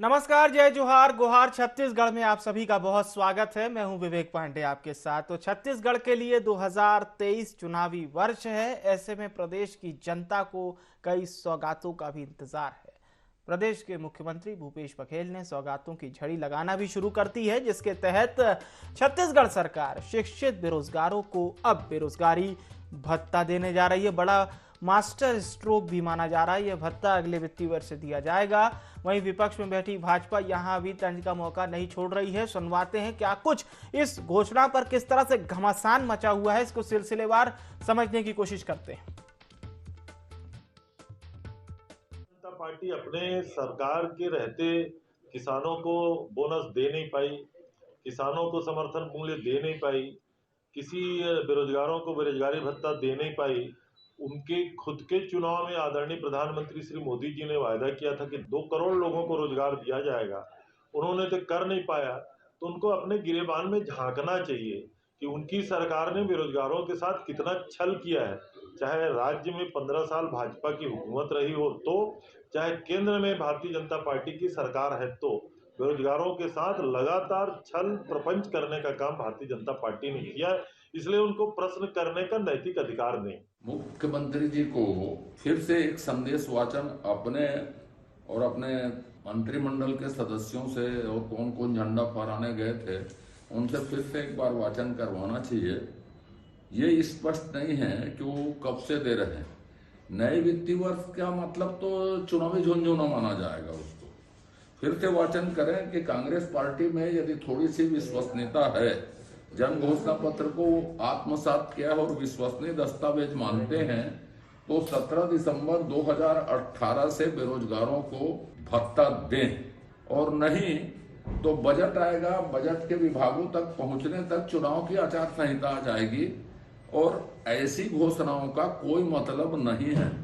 नमस्कार, जय जोहार गुहार। छत्तीसगढ़ में आप सभी का बहुत स्वागत है। मैं हूं विवेक पांडे आपके साथ। तो छत्तीसगढ़ के लिए 2023 चुनावी वर्ष है। ऐसे में प्रदेश की जनता को कई सौगातों का भी इंतजार है। प्रदेश के मुख्यमंत्री भूपेश बघेल ने सौगातों की झड़ी लगाना भी शुरू कर दी है, जिसके तहत छत्तीसगढ़ सरकार शिक्षित बेरोजगारों को अब बेरोजगारी भत्ता देने जा रही है। बड़ा मास्टर स्ट्रोक भी माना जा रहा है। यह भत्ता अगले वित्तीय वर्ष से दिया जाएगा। वहीं विपक्ष में बैठी भाजपा यहां भी तंज का मौका नहीं छोड़ रही है। सुनवाते हैं क्या कुछ इस घोषणा पर किस तरह से घमासान मचा हुआ है, इसको सिलसिलेवार समझने की कोशिश करते हैं। जनता पार्टी अपने सरकार के रहते किसानों को बोनस दे नहीं पाई, किसानों को समर्थन मूल्य दे नहीं पाई, किसी बेरोजगारों को बेरोजगारी भत्ता दे नहीं पाई। उनके खुद के चुनाव में आदरणीय प्रधानमंत्री श्री मोदी जी ने वायदा किया था कि 2 करोड़ लोगों को रोजगार दिया जाएगा। उन्होंने तो कर नहीं पाया। तो उनको अपने गिरेबान में झांकना चाहिए कि उनकी सरकार ने बेरोजगारों के साथ कितना छल किया है। चाहे राज्य में 15 साल भाजपा की हुकूमत रही हो, तो चाहे केंद्र में भारतीय जनता पार्टी की सरकार है, तो बेरोजगारों के साथ लगातार छल प्रपंच करने का काम भारतीय जनता पार्टी ने किया है। इसलिए उनको प्रश्न करने का नैतिक अधिकार नहीं। मुख्यमंत्री जी को फिर से एक संदेश वाचन अपने और अपने मंत्रिमंडल के सदस्यों से और कौन कौन झंडा फहराने गए थे उनसे फिर से एक बार वाचन करवाना चाहिए। ये स्पष्ट नहीं है कि वो कब से दे रहे हैं। नए वित्तीय वर्ष का मतलब तो चुनावी झुंझुना माना जाएगा। उसको फिर से वाचन करें कि कांग्रेस पार्टी में यदि थोड़ी सी विश्वसनीयता है, जन घोषणा पत्र को आत्मसात किया और विश्वसनीय दस्तावेज मानते हैं, तो 17 दिसंबर 2018 से बेरोजगारों को भत्ता दें, और नहीं तो बजट आएगा, बजट के विभागों तक पहुंचने तक चुनाव की आचार संहिता आ जाएगी और ऐसी घोषणाओं का कोई मतलब नहीं है।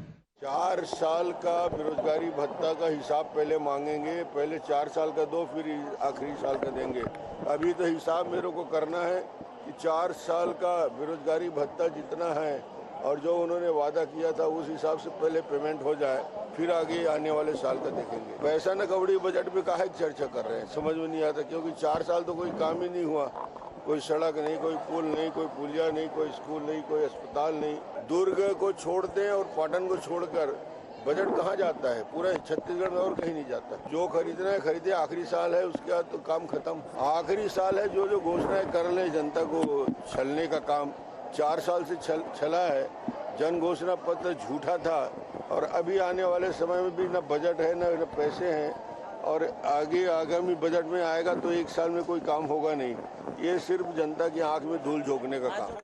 4 साल का बेरोजगारी भत्ता का हिसाब पहले मांगेंगे। पहले 4 साल का दो, फिर आखिरी साल का देंगे। अभी तो हिसाब मेरे को करना है कि 4 साल का बेरोजगारी भत्ता जितना है और जो उन्होंने वादा किया था उस हिसाब से पहले पेमेंट हो जाए, फिर आगे आने वाले साल का देखेंगे। पैसा न कौड़ी बजट में काहे चर्चा कर रहे हैं, समझ में नहीं आता। क्योंकि 4 साल तो कोई काम ही नहीं हुआ। कोई सड़क नहीं, कोई पुल नहीं, कोई पुलिया नहीं, कोई स्कूल नहीं, कोई अस्पताल नहीं। दुर्ग को छोड़ दें और पाटन को छोड़कर बजट कहाँ जाता है? पूरे छत्तीसगढ़ में और कहीं नहीं जाता। जो खरीदना है खरीदे, आखिरी साल है, उसके बाद तो काम खत्म। आखिरी साल है, जो घोषणाएं कर ले, जनता को छलने का काम 4 साल से छला है। जन घोषणा पत्र झूठा था और अभी आने वाले समय में भी न बजट है न पैसे हैं, और आगे आगामी बजट में आएगा तो 1 साल में कोई काम होगा नहीं। ये सिर्फ जनता की आंख में धूल झोंकने का काम।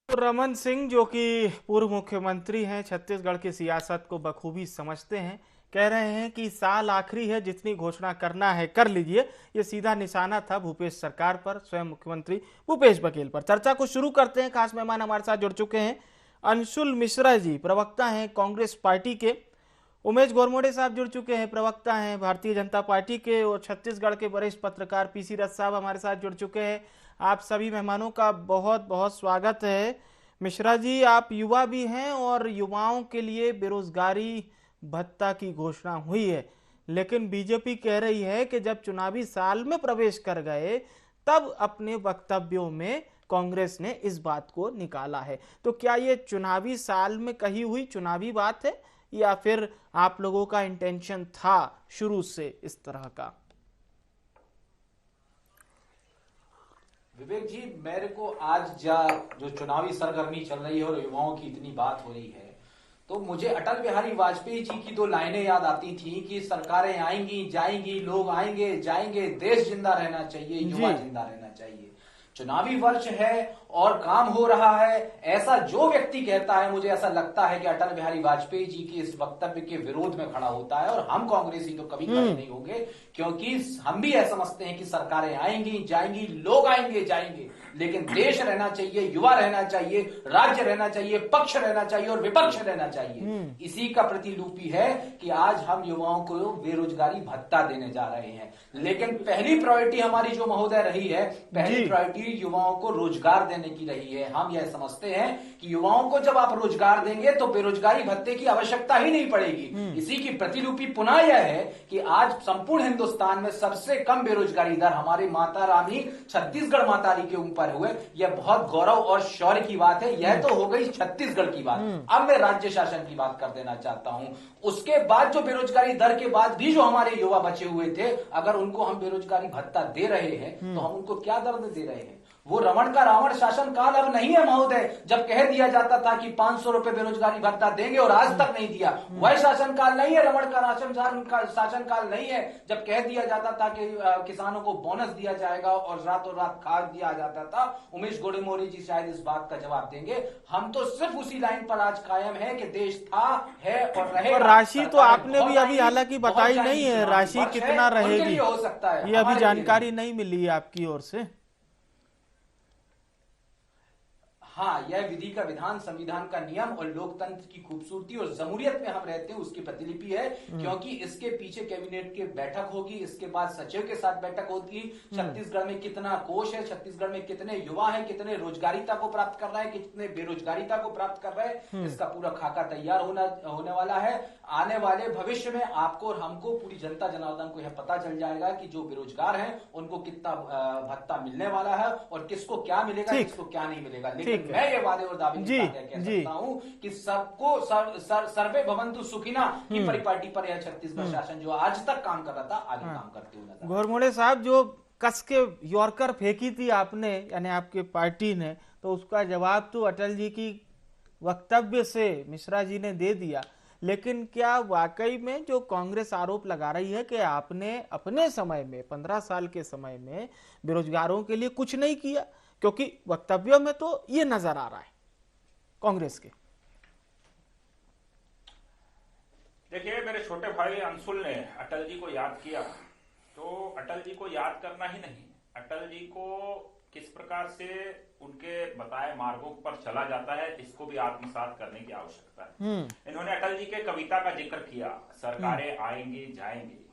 रमन सिंह, जो कि पूर्व मुख्यमंत्री हैं, छत्तीसगढ़ की सियासत को बखूबी समझते हैं, कह रहे हैं कि साल आखिरी है, जितनी घोषणा करना है कर लीजिए। ये सीधा निशाना था भूपेश सरकार पर, स्वयं मुख्यमंत्री भूपेश बघेल पर। चर्चा को शुरू करते हैं। खास मेहमान हमारे साथ जुड़ चुके हैं। अंशुल मिश्रा जी प्रवक्ता हैं कांग्रेस पार्टी के, उमेश गोरमोडे साहब जुड़ चुके हैं, प्रवक्ता हैं भारतीय जनता पार्टी के, और छत्तीसगढ़ के वरिष्ठ पत्रकार पीसी रथ साहब हमारे साथ जुड़ चुके हैं। आप सभी मेहमानों का बहुत बहुत स्वागत है। मिश्रा जी, आप युवा भी हैं और युवाओं के लिए बेरोजगारी भत्ता की घोषणा हुई है, लेकिन बीजेपी कह रही है कि जब चुनावी साल में प्रवेश कर गए तब अपने वक्तव्यों में कांग्रेस ने इस बात को निकाला है। तो क्या ये चुनावी साल में कही हुई चुनावी बात है, या फिर आप लोगों का इंटेंशन था शुरू से इस तरह का? विवेक जी, मेरे को आज जो चुनावी सरगर्मी चल रही है और युवाओं की इतनी बात हो रही है, तो मुझे अटल बिहारी वाजपेयी जी की 2 लाइनें याद आती थी कि सरकारें आएंगी जाएंगी, लोग आएंगे जाएंगे, देश जिंदा रहना चाहिए, युवा जिंदा रहना चाहिए। चुनावी वर्ष है और काम हो रहा है, ऐसा जो व्यक्ति कहता है, मुझे ऐसा लगता है कि अटल बिहारी वाजपेयी जी के इस वक्तव्य के विरोध में खड़ा होता है। और हम कांग्रेसी तो कभी खड़े नहीं होंगे, क्योंकि हम भी यह समझते हैं कि सरकारें आएंगी जाएंगी, लोग आएंगे जाएंगे, लेकिन देश रहना चाहिए, युवा रहना चाहिए, राज्य रहना चाहिए, पक्ष रहना चाहिए और विपक्ष रहना चाहिए। इसी का प्रतिरूपी है कि आज हम युवाओं को बेरोजगारी भत्ता देने जा रहे हैं। लेकिन पहली प्रायोरिटी हमारी जो महोदय रही है, पहली प्रायोरिटी युवाओं को रोजगार देने की रही है। हम यह समझते हैं कि युवाओं को जब आप रोजगार देंगे तो बेरोजगारी भत्ते की आवश्यकता ही नहीं पड़ेगी। इसी की प्रतिरूपी पुनः यह है कि आज संपूर्ण हिंदुस्तान में सबसे कम बेरोजगारी दर हमारी माता रानी छत्तीसगढ़ माता के ऊपर हुए। यह बहुत गौरव और शौर्य की बात है। यह तो हो गई छत्तीसगढ़ की बात। अब मैं राज्य शासन की बात कर देना चाहता हूं। उसके बाद जो बेरोजगारी दर के बाद भी जो हमारे युवा बचे हुए थे, अगर उनको हम बेरोजगारी भत्ता दे रहे हैं तो हम उनको क्या दर्द दे रहे हैं? वो रमण का रावण शासन काल अब नहीं है महोदय, जब कह दिया जाता था कि 500 रुपए बेरोजगारी भत्ता देंगे और आज तक नहीं दिया। वह शासन काल नहीं है, रमण का शासन काल नहीं है जब कह दिया जाता था कि किसानों को बोनस दिया जाएगा और रातों रात खाद दिया जाता था। उमेश गोड़ेमोरी जी शायद इस बात का जवाब देंगे। हम तो सिर्फ उसी लाइन पर आज कायम है कि देश था, है और रहेगा। राशि तो आपने भी अभी हालांकि बताई नहीं है, राशि कितना रहेगी हो सकता है, ये अभी जानकारी नहीं मिली है आपकी ओर से। हाँ, यह विधि का विधान, संविधान का नियम और लोकतंत्र की खूबसूरती और जमहूरियत में हम रहते हैं उसकी प्रतिलिपि है। क्योंकि इसके पीछे कैबिनेट की बैठक होगी, इसके बाद सचिव के साथ बैठक होगी। छत्तीसगढ़ में कितना कोष है, छत्तीसगढ़ में कितने युवा हैं, कितने रोजगारिता को प्राप्त कर रहे हैं, कितने बेरोजगारिता को प्राप्त कर रहे हैं, इसका पूरा खाका तैयार होने वाला है। आने वाले भविष्य में आपको और हमको, पूरी जनता जनार्दन को यह पता चल जाएगा कि जो बेरोजगार हैं उनको कितना भत्ता मिलने वाला है और किसको क्या मिलेगा, किसको क्या नहीं मिलेगा। लेकिन मैं ये वादे और दावे कह सकता हूं कि सबको सर्वे भवन्तु सुखिना की परिपाटी पर यह छत्तीसगढ़ शासन जो आज तक काम कर रहा था आगे काम करते हुए नजर। गोड़ेमोड़ी साहब, जो कस के यॉर्कर फेंकी थी आपने, यानी आपके पार्टी ने, तो उसका जवाब तो अटल जी की वक्तव्य से मिश्रा जी ने दे दिया। लेकिन क्या वाकई में जो कांग्रेस आरोप लगा रही है कि आपने अपने समय में 15 साल के समय में बेरोजगारों के लिए कुछ नहीं किया? क्योंकि वक्तव्यों में तो ये नजर आ रहा है कांग्रेस के। देखिए, मेरे छोटे भाई अंशुल ने अटल जी को याद किया, तो अटल जी को याद करना ही नहीं, अटल जी को किस प्रकार से उनके बताए मार्गों पर चला जाता है, इसको भी आत्मसात करने की आवश्यकता है। इन्होंने अटल जी के कविता का जिक्र किया, सरकारें आएंगी जाएंगी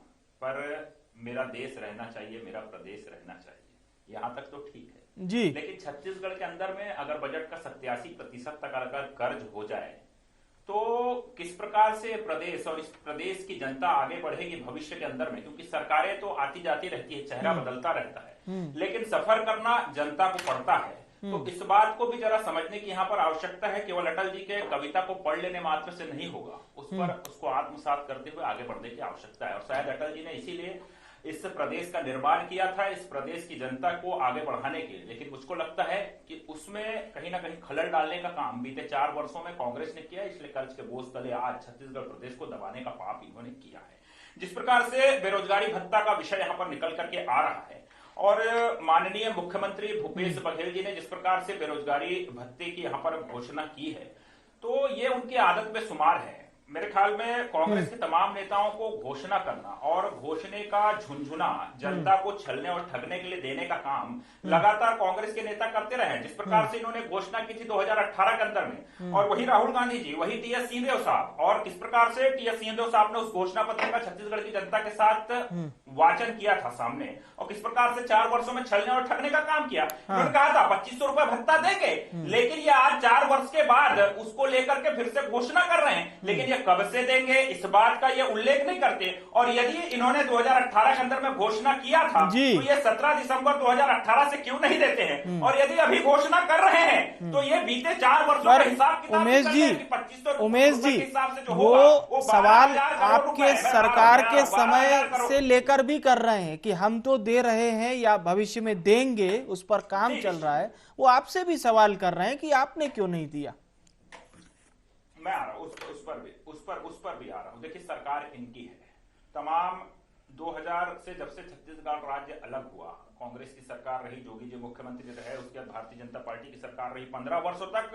पर मेरा देश रहना चाहिए, मेरा प्रदेश रहना चाहिए। यहां तक तो ठीक है जी, लेकिन छत्तीसगढ़ के अंदर में अगर बजट का 87% तक अगर कर्ज हो जाए तो किस प्रकार से प्रदेश और इस प्रदेश की जनता आगे बढ़ेगी भविष्य के अंदर में? क्योंकि सरकारें तो आती जाती रहती है, चेहरा बदलता रहता है, लेकिन सफर करना जनता को पड़ता है। तो इस बात को भी जरा समझने की यहाँ पर आवश्यकता है। केवल अटल जी के कविता को पढ़ लेने मात्र से नहीं होगा, उस पर उसको आत्मसात करते हुए आगे बढ़ने की आवश्यकता है। और शायद अटल जी ने इसीलिए इस प्रदेश का निर्माण किया था, इस प्रदेश की जनता को आगे बढ़ाने के लिए। लेकिन मुझको लगता है कि उसमें कहीं ना कहीं खलल डालने का काम बीते 4 वर्षों में कांग्रेस ने किया, इसलिए कर्ज के बोझ तले आज छत्तीसगढ़ प्रदेश को दबाने का पाप इन्होंने किया है। जिस प्रकार से बेरोजगारी भत्ता का विषय यहाँ पर निकल करके आ रहा है और माननीय मुख्यमंत्री भूपेश बघेल जी ने जिस प्रकार से बेरोजगारी भत्ते की यहाँ पर घोषणा की है, तो ये उनकी आदत में शुमार है। मेरे ख्याल में कांग्रेस के तमाम नेताओं को घोषणा करना और घोषणे का झुनझुना जनता को छलने और ठगने के लिए देने का काम लगातार कांग्रेस के नेता करते रहे हैं। जिस प्रकार से इन्होंने घोषणा की थी 2018 के अंदर में, और वही राहुल गांधी जी, वही टीएस सिंहदेव साहब, और किस प्रकार से टीएस सिंहदेव साहब ने उस घोषणा पत्र का छत्तीसगढ़ की जनता के साथ वाचन किया था सामने, और किस प्रकार से 4 वर्षों में छलने और ठगने का काम किया। उन्होंने कहा था 2500 रुपए भत्ता देंगे, लेकिन ये आज 4 वर्ष के बाद उसको लेकर के फिर से घोषणा कर रहे हैं, लेकिन ये कब से देंगे इस बात का ये उल्लेख नहीं करते। और यदि इन्होंने 2018 के अंदर में घोषणा किया था तो ये 17 दिसंबर 2018 से क्यों नहीं देते हैं? और यदि अभी घोषणा कर रहे हैं तो ये बीते 4 वर्षों का हिसाब किताब उमेश जी, 2500 वो सवाल आपके सरकार के समय से लेकर भी कर रहे हैं कि हम तो दे रहे हैं या भविष्य में देंगे, उस पर काम चल रहा है। वो आपसे भी सवाल कर रहे हैं कि आपने क्यों नहीं दिया। मैं आ रहा हूं उस पर भी आ रहा हूं। देखिए, सरकार इनकी है, तमाम 2000 से जब से छत्तीसगढ़ राज्य अलग हुआ, कांग्रेस की सरकार रही, जोगी जी मुख्यमंत्री रहे, उसके बाद भारतीय जनता पार्टी की सरकार रही, 15 वर्षों तक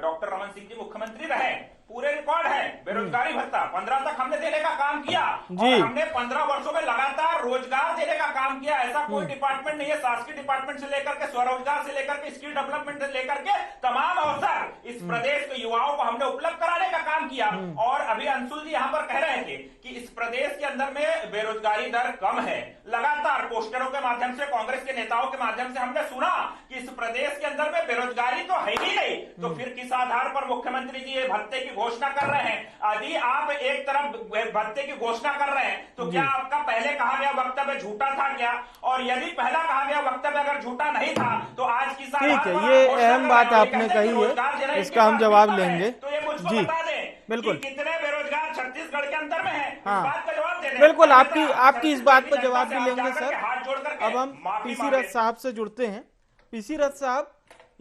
डॉक्टर रमन सिंह जी मुख्यमंत्री रहे। पूरे रिकॉर्ड है बेरोजगारी भत्ता 15 तक हमने देने का काम किया और हमने 15 वर्षों में लगातार रोजगार देने का काम किया। ऐसा कोई डिपार्टमेंट नहीं है, शासकीय डिपार्टमेंट से लेकर के स्वरोजगार से लेकर के स्किल डेवलपमेंट से लेकर के तमाम अवसर इस प्रदेश के युवाओं को हमने उपलब्ध कराने का काम किया। और अभी अंशुल जी यहाँ पर कह रहे थे कि इस प्रदेश के अंदर में बेरोजगारी दर कम है। लगातार पोस्टरों के माध्यम से, कांग्रेस के नेताओं के माध्यम से हमने सुना कि इस प्रदेश के अंदर में बेरोजगारी तो है ही नहीं, तो फिर किस आधार पर मुख्यमंत्री जी ये भत्ते की घोषणा कर रहे हैं? यदि आप एक तरफ भत्ते की घोषणा कर रहे हैं तो क्या आपका पहले कहा गया वक्तव्य झूठा था क्या? और यदि पहला कहा गया वक्तव्य अगर झूठा नहीं था तो आज किस आधार पर? ठीक है, ये अहम बात आपने कही है, इसका हम जवाब लेंगे। तो ये मुझको बता दें बिल्कुल, कितने बेरोजगार छत्तीसगढ़ के अंदर में है? हाँ, इस बात का जवाब दे दें। बिल्कुल, आपकी इस बात पर जवाब भी लेंगे सर। हाथ जोड़ करके अब हम पीसी रथ साहब से जुड़ते हैं। पीसी रथ साहब,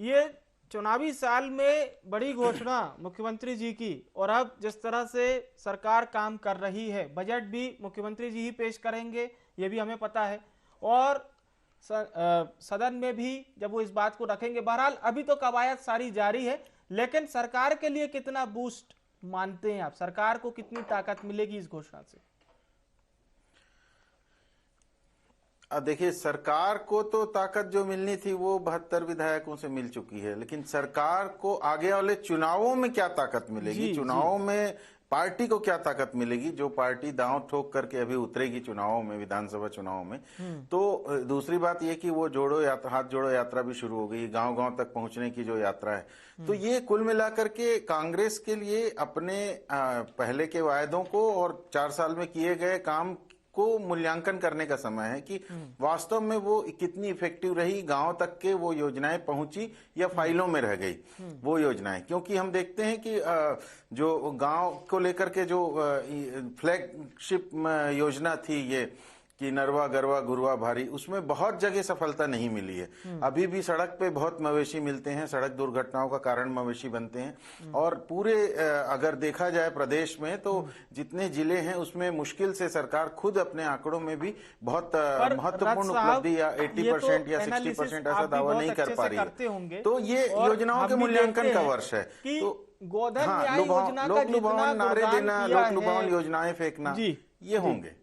ये चुनावी साल में बड़ी घोषणा मुख्यमंत्री जी की, और अब जिस तरह से सरकार काम कर रही है, बजट भी मुख्यमंत्री जी ही पेश करेंगे, ये भी हमें पता है, और सदन में भी जब वो इस बात को रखेंगे। बहरहाल अभी तो कवायद सारी जारी है, लेकिन सरकार के लिए कितना बूस्ट मानते हैं आप? सरकार को कितनी ताकत मिलेगी इस घोषणा से? देखिए, सरकार को तो ताकत जो मिलनी थी वो 72 विधायकों से मिल चुकी है, लेकिन सरकार को आगे वाले चुनावों में क्या ताकत मिलेगी, चुनावों में पार्टी को क्या ताकत मिलेगी, जो पार्टी दांव ठोक करके अभी उतरेगी चुनावों में, विधानसभा चुनावों में। तो दूसरी बात ये कि वो हाथ जोड़ो यात्रा भी शुरू हो गई, गांव-गांव तक पहुंचने की जो यात्रा है। तो ये कुल मिलाकर के कांग्रेस के लिए अपने पहले के वायदों को और 4 साल में किए गए काम को मूल्यांकन करने का समय है कि वास्तव में वो कितनी इफेक्टिव रही, गांव तक के वो योजनाएं पहुंची या फाइलों में रह गई वो योजनाएं। क्योंकि हम देखते हैं कि जो गांव को लेकर के जो फ्लैगशिप योजना थी ये कि नरवा गरवा गुरवा भारी, उसमें बहुत जगह सफलता नहीं मिली है। अभी भी सड़क पे बहुत मवेशी मिलते हैं, सड़क दुर्घटनाओं का कारण मवेशी बनते हैं। और पूरे अगर देखा जाए प्रदेश में तो जितने जिले हैं उसमें मुश्किल से सरकार खुद अपने आंकड़ों में भी बहुत महत्वपूर्ण उपलब्धि या 80% या 60% ऐसा दावा नहीं कर पा रही है। तो ये योजनाओं के मूल्यांकन का वर्ष है। तो लोक लुभावन नारे देना, लोक लुभावन योजनाएं फेंकना, ये होंगे।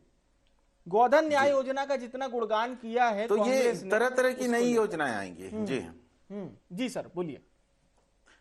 गोधन न्याय योजना का जितना गुणगान किया है तो ये तरह तरह की नई योजनाएं आएंगी। जी जी सर, बोलिए।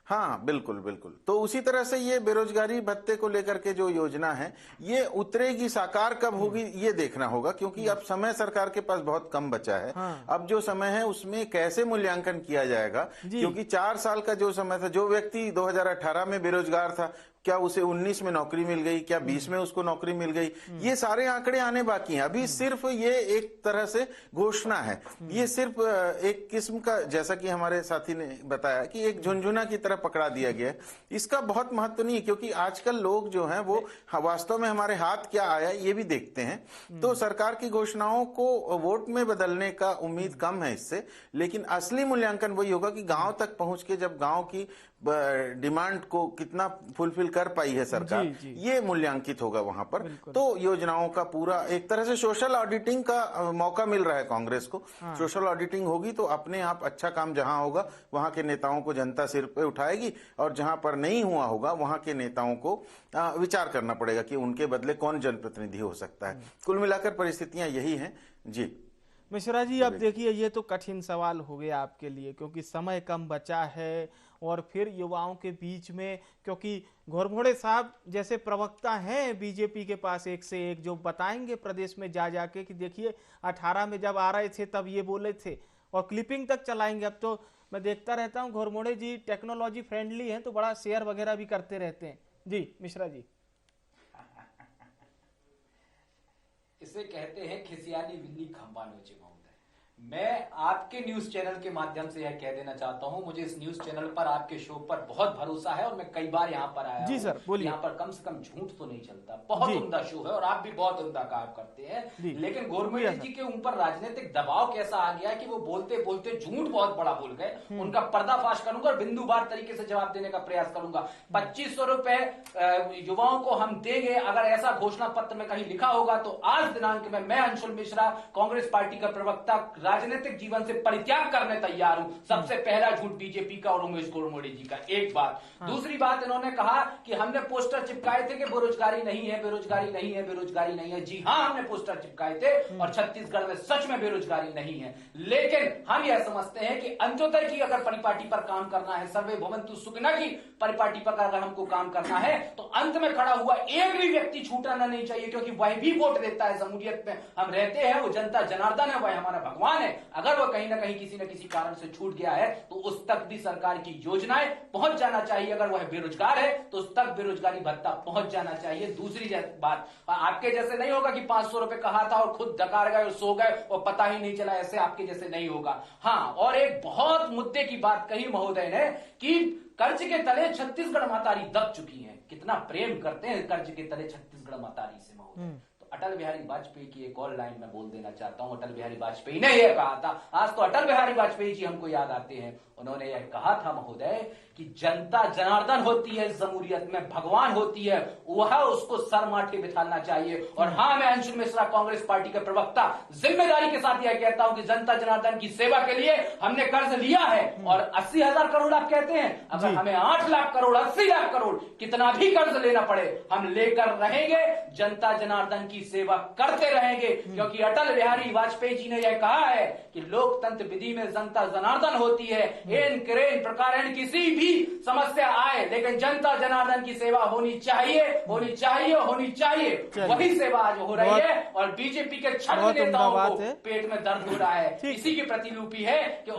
हाँ, बिल्कुल बिल्कुल। तो उसी तरह से ये बेरोजगारी भत्ते को लेकर के जो योजना है ये उतरेगी, साकार कब होगी ये देखना होगा, क्योंकि अब समय सरकार के पास बहुत कम बचा है। अब जो समय है उसमें कैसे मूल्यांकन किया जाएगा, क्योंकि 4 साल का जो समय था, जो व्यक्ति 2018 में बेरोजगार था, क्या उसे 19 में नौकरी मिल गई, क्या 20 में उसको नौकरी मिल गई, ये सारे आंकड़े आने बाकी हैं। अभी सिर्फ ये एक तरह से घोषणा है, ये सिर्फ एक किस्म का, जैसा कि हमारे साथी ने बताया कि एक झुनझुना की तरह पकड़ा दिया गया है। इसका बहुत महत्व नहीं है, क्योंकि आजकल लोग जो हैं वो वास्तव में हमारे हाथ क्या आया ये भी देखते हैं। तो सरकार की घोषणाओं को वोट में बदलने का उम्मीद कम है इससे, लेकिन असली मूल्यांकन वही होगा कि गांव तक पहुंच के जब गांव की डिमांड को कितना फुलफिल कर पाई है सरकार, ये मूल्यांकित होगा वहां पर। तो योजनाओं का पूरा एक तरह से सोशल ऑडिटिंग का मौका मिल रहा है कांग्रेस को। सोशल ऑडिटिंग होगी तो अपने आप अच्छा काम जहां होगा वहां के नेताओं को जनता सिर पे उठाएगी, और जहां पर नहीं हुआ होगा वहां के नेताओं को विचार करना पड़ेगा कि उनके बदले कौन जनप्रतिनिधि हो सकता है। कुल मिलाकर परिस्थितियां यही हैं। जी मिश्रा जी, अब देखिए ये तो कठिन सवाल हो गया आपके लिए, क्योंकि समय कम बचा है, और फिर युवाओं के बीच में, क्योंकि घोरमोड़े साहब जैसे प्रवक्ता हैं बीजेपी के पास एक से एक, जो बताएंगे प्रदेश में जा जाके कि देखिए 18 में जब आ रहे थे तब ये बोले थे, और क्लिपिंग तक चलाएंगे। अब तो मैं देखता रहता हूँ घोरमोड़े जी टेक्नोलॉजी फ्रेंडली हैं, तो बड़ा शेयर वगैरह भी करते रहते हैं। जी मिश्रा जी। इसे कहते हैं खिसियानी बिल्ली खंबा नोचे महोदय। मैं आपके न्यूज चैनल के माध्यम से यह कह देना चाहता हूं, मुझे इस न्यूज चैनल पर आपके शो पर बहुत भरोसा है और मैं कई बार यहां पर आया जी सर, बोलिए। यहां पर कम से कम झूठ तो नहीं चलता। बहुत उम्दा शो है और आप भी बहुत उम्दा काम करते हैं, लेकिन गोरमेले जी के ऊपर राजनीतिक दबाव कैसा आ गया कि वो बोलते बोलते झूठ बहुत बड़ा बोल गए। उनका पर्दाफाश करूंगा और बिंदुवार तरीके से जवाब देने का प्रयास करूंगा। 2500 रुपए युवाओं को हम देंगे, अगर ऐसा घोषणा पत्र में कहीं लिखा होगा तो आज दिनांक में मैं अंशुल मिश्रा, कांग्रेस पार्टी का प्रवक्ता, राजनीतिक जीवन से परित्याग करने तैयार हूं। सबसे पहला झूठ बीजेपी का और उमेश गोरमोड़े जी का। एक बात। दूसरी बात, इन्होंने कहा कि हमने पोस्टर चिपकाए थे कि बेरोजगारी नहीं है, बेरोजगारी नहीं है, बेरोजगारी नहीं है। जी हां, हमने पोस्टर चिपकाए थे और छत्तीसगढ़ में सच में बेरोजगारी नहीं है। लेकिन हम यह समझते हैं कि अंत्योदय की अगर परिपाटी पर काम करना है, सर्वे भवन्तु सुखिनः की परिपाटी पर अगर हमको काम करना है, तो अंत में खड़ा हुआ एक भी व्यक्ति छूटना नहीं चाहिए, क्योंकि वह भी वोट देता है। जमहूरियत में हम रहते हैं, वो जनता जनार्दन है, वह हमारा भगवान है। अगर वो कहीं ना कहीं किसी न किसी कारण से छूट गया है तो उस तक भी सरकार की योजनाएं पहुंच जाना चाहिए। अगर वह बेरोजगार है तो उस तक बेरोजगारी भत्ता पहुंच जाना चाहिए। दूसरी बात, आपके जैसे नहीं होगा कि 500 रुपए कहा था और खुद डकार गए और सो गए और पता ही नहीं चला, ऐसे आपके जैसे नहीं होगा। हाँ, और एक बहुत मुद्दे की बात कही महोदय ने कि कर्ज के तले छत्तीसगढ़ महतारी दब चुकी है। कितना प्रेम करते हैं कर्ज के तले छत्तीसगढ़ महतारी से महोदय। अटल बिहारी वाजपेयी की एक और लाइन में बोल देना चाहता हूं। अटल बिहारी वाजपेयी ने यह कहा था, आज तो अटल बिहारी वाजपेयी जी हमको याद आते हैं। उन्होंने यह कहा था महोदय कि जनता जनार्दन होती है इस जमहूरियत में, भगवान होती है, वह उसको सर माथे बिठाना चाहिए। और हाँ, मैं अंशुल मिश्रा, कांग्रेस पार्टी का प्रवक्ता, जिम्मेदारी के साथ यह कहता हूं कि जनता जनार्दन की सेवा के लिए हमने कर्ज लिया है। और 80,000 करोड़ आप कहते हैं, अगर हमें 8 लाख करोड़, 80 लाख करोड़, कितना भी कर्ज लेना पड़े, हम लेकर रहेंगे, जनता जनार्दन की सेवा करते रहेंगे। क्योंकि अटल बिहारी वाजपेयी जी ने यह कहा है कि लोकतंत्र विधि में जनता जनार्दन होती है। एन करेन प्रकारेण किसी भी समस्या आए, लेकिन जनता जनार्दन की सेवा होनी चाहिए, होनी चाहिए, होनी चाहिए। वही सेवा आज हो रही है और बीजेपी के छठ नेताओं को पेट में दर्द हो रहा है। इसी की प्रतिलिपि है कि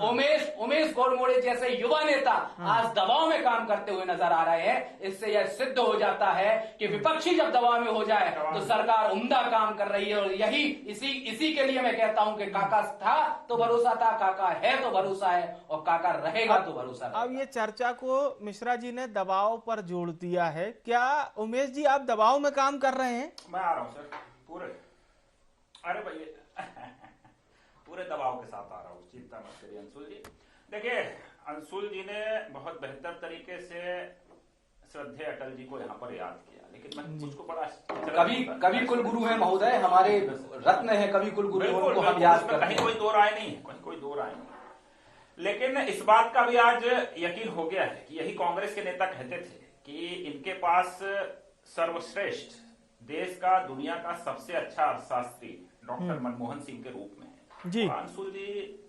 उमेश गोरमोड़े जैसे युवा नेता आज दबाव में काम करते हुए नजर आ रहे हैं। इससे यह सिद्ध हो जाता है कि विपक्षी जब दबाव में हो जाए तो सरकार उम्दा काम कर रही है। और यही इसी के लिए मैं कहता हूं कि काका था तो भरोसा था, काका है तो भरोसा है और काका रहेगा तो भरोसा रहेगा। अब ये चर्चा को मिश्रा जी ने दबाव पर जोड़ दिया है। क्या उमेश जी आप दबाव में काम कर रहे हैं? मैं आ रहा हूं सर, पूरे, अरे भैया पूरे दबाव के साथ आ रहा हूं, चिंता मत करिए अंशुल जी। देखिए, अंशुल जी ने बहुत बेहतर तरीके से श्रद्धेय अटल जी को यहाँ पर याद किया, लेकिन मैं मुझको बड़ा कवि कुलगुरु है महोदय, हमारे रत्न है कवि कुलगुरु, उनको हम याद करते हैं। कहीं कोई दो राय नहीं है, कहीं कोई दो राय नहीं। लेकिन इस बात का भी आज यकीन हो गया है कि यही कांग्रेस के नेता कहते थे कि इनके पास सर्वश्रेष्ठ, देश का, दुनिया का सबसे अच्छा अर्थशास्त्री डॉक्टर मनमोहन सिंह के रूप में है जी। अंशुल जी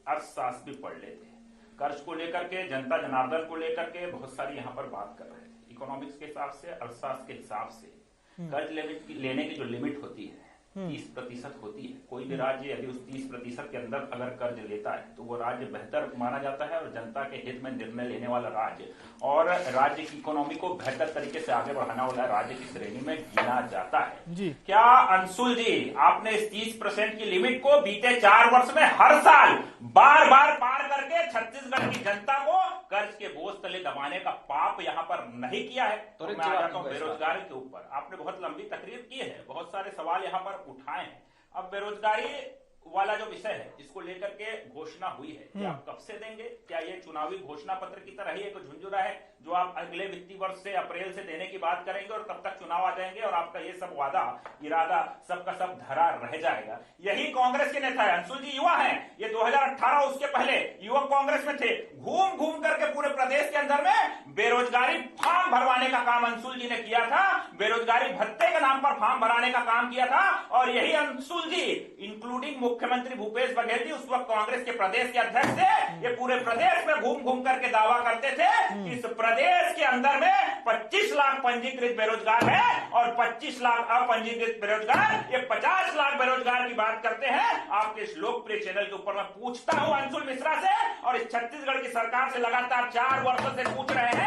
अर्थशास्त्र भी पढ़ लेते हैं, कर्ज को लेकर के, जनता जनार्दन को लेकर के बहुत सारी यहाँ पर बात कर रहे थे। इकोनॉमिक्स के हिसाब से, अर्थशास्त्र के हिसाब से कर्ज लेने की जो लिमिट होती है 30% होती है। कोई भी राज्य यदि उस 30% के अंदर अगर कर्ज लेता है तो वो राज्य बेहतर माना जाता है और जनता के हित में निर्णय लेने वाला राज्य और राज्य की इकोनॉमी को बेहतर तरीके से आगे बढ़ाने वाला राज्य की श्रेणी में गिना जाता है जी। क्या अंशुल जी, आपने इस 30% की लिमिट को बीते 4 वर्ष में हर साल बार बार पार करके छत्तीसगढ़ की जनता को कर्ज के बोझ तले दबाने का पाप यहाँ पर नहीं किया है? तो मैं आ जाता हूँ बेरोजगारी के ऊपर। आपने बहुत लंबी तकरीर की है, बहुत सारे सवाल यहाँ पर उठाए हैं। अब बेरोजगारी वाला जो विषय है, इसको लेकर के घोषणा हुई है कि आप कब से देंगे? क्या ये चुनावी घोषणा पत्र की तरह ही एक झुंझुरा है जो आप अगले वित्तीय वर्ष से अप्रैल से देने की बात करेंगे और तब तक चुनाव आ जाएंगे और आपका ये सब वादा इरादा सबका सब धरा रह जाएगा? यही कांग्रेस के नेता है। अंशुल जी युवा हैं, ये 2018 उसके पहले युवक कांग्रेस में थे। घूम घूम करके पूरे प्रदेश के अंदर में बेरोजगारी फॉर्म भरवाने का काम अंशुल जी ने किया था, बेरोजगारी भत्ते के नाम पर फॉर्म भराने का काम किया था। और यही अंशुल जी, इंक्लूडिंग मुख्यमंत्री भूपेश बघेल जी, उस वक्त कांग्रेस के प्रदेश के अध्यक्ष थे, ये पूरे प्रदेश में घूम घूम करके दावा करते थे कि इस प्रदेश के अंदर में 25 लाख पंजीकृत बेरोजगार है और 25 लाख अपंजीकृत बेरोजगार, ये 50 लाख बेरोजगार की बात करते हैं। आपके इस लोकप्रिय चैनल के ऊपर मैं पूछता हूं अंशुल मिश्रा से और इस छत्तीसगढ़ की सरकार से लगातार 4 वर्षों से पूछ रहे हैं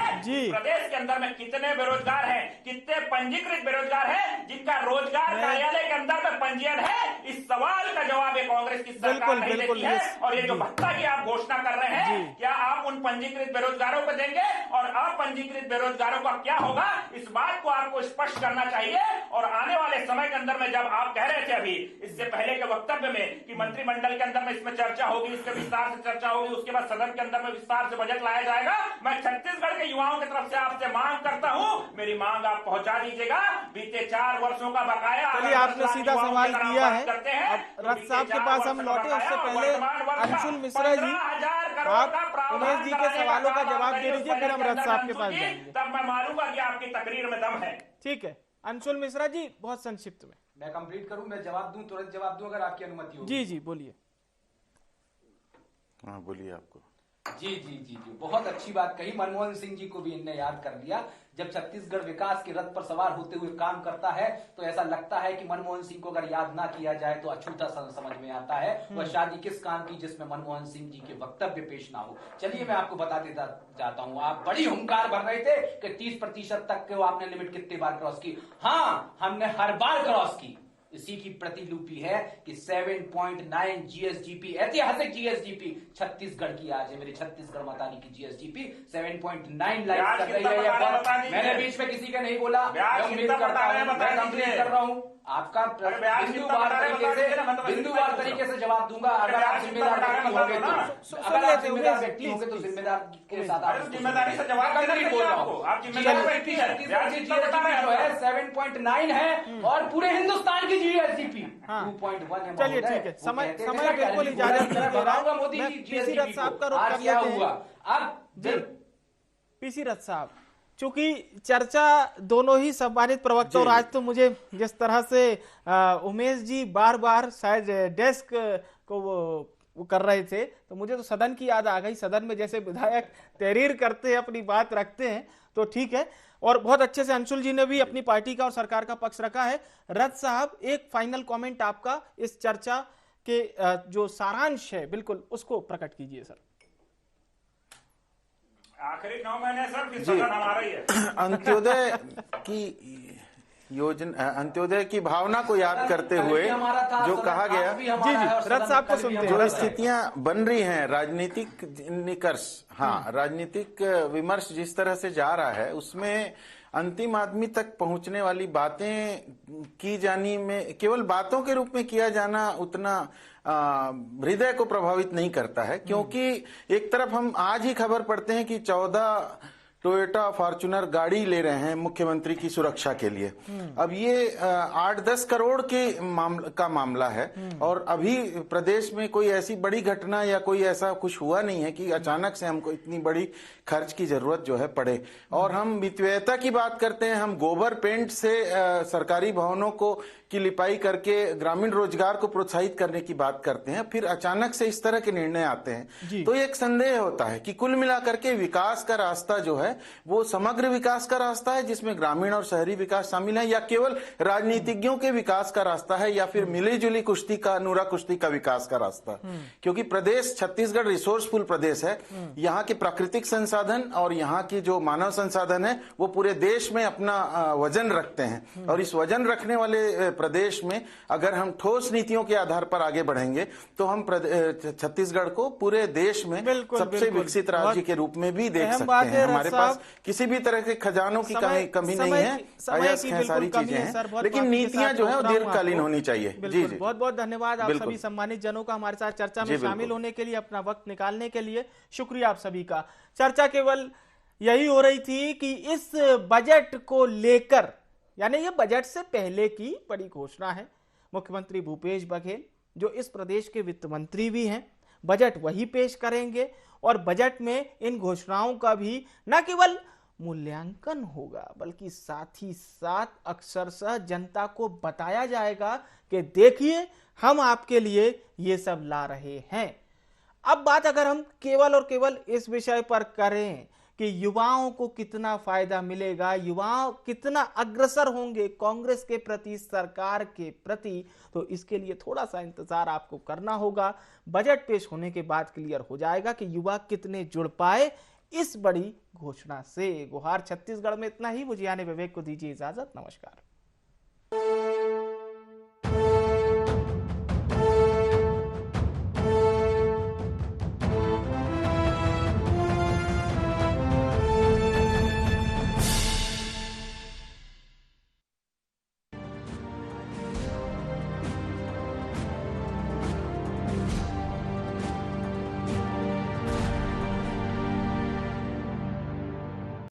प्रदेश के अंदर में कितने बेरोजगार हैं, कितने पंजीकृत बेरोजगार हैं जिनका रोजगार कार्यालय के अंदर में पंजीयन है? इस सवाल का जवाब आगे कांग्रेस की सरकार नहीं देती है। और ये जो भत्ता की आप घोषणा कर रहे हैं, क्या आप उन पंजीकृत बेरोजगारों को देंगे और अपंजीकृत बेरोजगारों का क्या होगा, इस बात को आपको स्पष्ट करना चाहिए। और आने वाले समय के अंदर में, जब आप कह रहे थे अभी इससे पहले के वक्तव्य में कि मंत्रिमंडल के अंदर में इसमें चर्चा होगी, इसके विस्तार से चर्चा होगी, उसके बाद सदन के अंदर में विस्तार से बजट लाया जाएगा, मैं छत्तीसगढ़ के युवाओं की तरफ से आपसे मांग करता हूं, मेरी मांग आप पहुंचा दीजिएगा। बीते 4 वर्षों का बकाया, चलिए आपने सीधा सवाल किया है। अब रथ साहब के पास हम लौटे, उससे पहले अंशुल मिश्रा जी, आप उमेश जी के सवालों का जवाब दे दीजिए, फिर हम रथ साहब के पास जाएंगे। तब मैं मानूंगा कि आपकी तकरीर में दम है। ठीक है अंशुल मिश्रा जी, बहुत संक्षिप्त में मैं कंप्लीट करूं, मैं जवाब दूं, तुरंत जवाब दूं अगर आपकी अनुमति हो। जी जी बोलिए। हाँ बोलिए आपको। जी जी जी जी बहुत अच्छी बात कही। मनमोहन सिंह जी को भी इनने याद कर लिया। जब छत्तीसगढ़ विकास के रथ पर सवार होते हुए काम करता है तो ऐसा लगता है कि मनमोहन सिंह को अगर याद ना किया जाए तो अछूता समझ में आता है वह शादी किस काम की जिसमें मनमोहन सिंह जी के वक्तव्य पेश ना हो। चलिए मैं आपको बता देता जाता हूं, आप बड़ी हुंकार भर रहे थे कि 30% तक के आपने लिमिट कितने बार क्रॉस की। हाँ, हमने हर बार क्रॉस की। इसी की प्रतिलिपि है कि 7.9 जीएसडीपी, ऐतिहासिक जीएसडीपी छत्तीसगढ़ की आज है। मेरी छत्तीसगढ़ मतानी की जीएसडीपी 7.9 लाइक कर रही है। मैंने बीच में किसी का नहीं बोला, मैं उम्मीद करता हूं, मैं कंप्लीट कर रहा हूं। आपका बिंदुवार तरीके से जवाब दूंगा। अगर आप जिम्मेदार व्यक्ति होंगे तो, अगर आप जिम्मेदार व्यक्ति होंगे तो जिम्मेदार के साथ आप जिम्मेदारी से जवाब कंप्लीट बोल रहा हूँ। आप जिम्मेदार व्यक्ति जो है 7.9 है और पूरे हिंदुस्तान की जीएसडीपी 2.1 है। चलिए ठीक है, समय बिल्कुल इजाजत नहीं दे रहा। मोदी जी पीसी रथ साहब का रुख कर क्या लेते हुआ हैं। अब पीसी रथ साहब, चूंकि चर्चा दोनों ही सम्मानित प्रवक्ता, और आज तो मुझे जिस तरह से उमेश जी बार बार शायद डेस्क को वो कर रहे थे, तो मुझे तो सदन की याद आ गई। सदन में जैसे विधायक तहरीर करते हैं, अपनी बात रखते हैं, तो ठीक है। और बहुत अच्छे से अंशुल जी ने भी अपनी पार्टी का और सरकार का पक्ष रखा है। रथ साहब, एक फाइनल कमेंट आपका इस चर्चा के जो सारांश है बिल्कुल उसको प्रकट कीजिए सर। आखिरी 9 महीने सर फिर सदन हमारा ही है। अंत्योदय की योजना, अंत्योदय की भावना को याद करते हुए जो कहा गया, जी जी रथ साहब को सुनते हैं। जो स्थितियां बन रही हैं, राजनीतिक निष्कर्ष, हाँ राजनीतिक विमर्श जिस तरह से जा रहा है, उसमें अंतिम आदमी तक पहुंचने वाली बातें की जानी में, केवल बातों के रूप में किया जाना उतना हृदय को प्रभावित नहीं करता है। क्योंकि एक तरफ हम आज ही खबर पढ़ते हैं कि 14 टोयोटा फॉर्च्यूनर गाड़ी ले रहे हैं मुख्यमंत्री की सुरक्षा के लिए। अब ये 8-10 करोड़ का मामला है, और अभी प्रदेश में कोई ऐसी बड़ी घटना या कोई ऐसा कुछ हुआ नहीं है कि अचानक से हमको इतनी बड़ी खर्च की जरूरत जो है पड़े। और हम मितव्ययता की बात करते हैं, हम गोबर पेंट से सरकारी भवनों को की लिपाई करके ग्रामीण रोजगार को प्रोत्साहित करने की बात करते हैं, फिर अचानक से इस तरह के निर्णय आते हैं, तो एक संदेह होता है कि कुल मिलाकर के विकास का रास्ता जो है वो समग्र विकास का रास्ता है जिसमें ग्रामीण और शहरी विकास शामिल है, या केवल राजनीतिज्ञों के विकास का रास्ता है, या फिर मिली जुली कुश्ती का, नूरा कुश्ती का विकास का रास्ता। क्योंकि प्रदेश छत्तीसगढ़ रिसोर्सफुल प्रदेश है। यहाँ के प्राकृतिक संसाधन और यहाँ की जो मानव संसाधन है वो पूरे देश में अपना वजन रखते हैं। और इस वजन रखने वाले प्रदेश में अगर हम ठोस नीतियों के आधार पर आगे बढ़ेंगे तो हम छत्तीसगढ़ को पूरे देश में सबसे विकसित राज्य के रूप में भी देख सकते हैं। हमारे पास किसी भी तरह के खजानों की कमी नहीं है, अयस्क है, सारी चीजें हैं, लेकिन नीतियां जो है वो दीर्घकालीन होनी चाहिए। जी जी, बहुत बहुत धन्यवाद आप सभी सम्मानित जनों का हमारे साथ चर्चा में शामिल होने के लिए, अपना वक्त निकालने के लिए शुक्रिया आप सभी का। चर्चा केवल यही हो रही थी कि इस बजट को लेकर, यानी ये बजट से पहले की बड़ी घोषणा है। मुख्यमंत्री भूपेश बघेल जो इस प्रदेश के वित्त मंत्री भी हैं, बजट वही पेश करेंगे, और बजट में इन घोषणाओं का भी न केवल मूल्यांकन होगा बल्कि साथ ही साथ अक्षरशः जनता को बताया जाएगा कि देखिए हम आपके लिए ये सब ला रहे हैं। अब बात अगर हम केवल और केवल इस विषय पर करें कि युवाओं को कितना फायदा मिलेगा, युवा कितना अग्रसर होंगे कांग्रेस के प्रति, सरकार के प्रति, तो इसके लिए थोड़ा सा इंतजार आपको करना होगा। बजट पेश होने के बाद क्लियर हो जाएगा कि युवा कितने जुड़ पाए इस बड़ी घोषणा से। गुहार छत्तीसगढ़ में इतना ही। मुझे यानी विवेक को दीजिए इजाजत। नमस्कार।